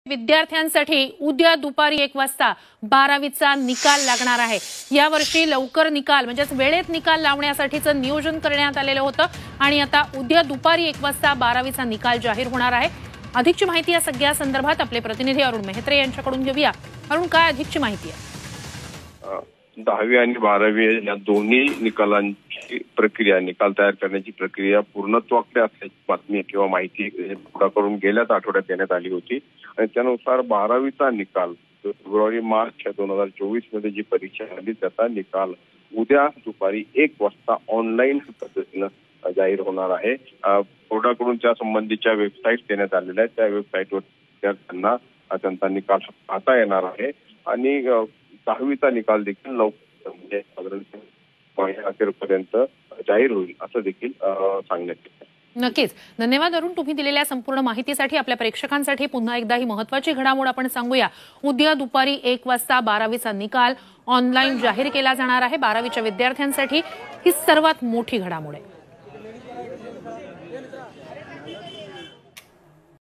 विद्यार्थ्यांसाठी उद्या दुपारी 1 वाजता 12वीचा निकाल लागणार आहे। यावर्षी लवकर निकाल म्हणजे वेळेत निकाल लावण्यासाठीचं नियोजन करण्यात आलेलं होतं आणि आता उद्या दुपारी 1 वाजता 12वीचा निकाल जाहीर होणार आहे। अधिकची माहिती या सगळ्या संदर्भात आपले प्रतिनिधी अरुण मेहत्रे यांच्याकडून घेऊया। अरुण, काय अधिकची माहिती आहे? 10वी आणि 12वी या दोन्ही निकालांची प्रक्रिया, निकाल तयार करण्याची प्रक्रिया पूर्णत्वाकडे असल्याची बातमी किंवा माहिती करून गेल्याच आठवड्यात देण्यात आली होती आणि त्यानुसार 12वीचा निकाल फेब्रुवारी-मार्च 2024 मध्ये जी परीक्षा झाली त्याचा निकाल उद्या दुपारी 1 वाजता ऑनलाईन पद्धतीनं जाहीर होणार आहे। बोर्डाकडून त्या संबंधीच्या वेबसाईट देण्यात आलेल्या आहेत, त्या वेबसाईटवर विद्यार्थ्यांना त्यांचा निकाल पाहता येणार आहे आणि 10वीचा निकाल देखील लवकर म्हणजे साधारण अखेरपर्यंत जाहीर होईल असं देखील सांगण्यात येतं। नक्कीच, धन्यवाद अरुण, तुम्ही दिलेल्या संपूर्ण माहितीसाठी। आपल्या प्रेक्षकांसाठी पुन्हा एकदा ही महत्त्वाची घडामोड आपण सांगूया। उद्या दुपारी 1 वाजता 12वीचा निकाल ऑनलाईन जाहीर केला जाणार आहे। 12वीच्या विद्यार्थ्यांसाठी ही सर्वात मोठी घडामोड आहे।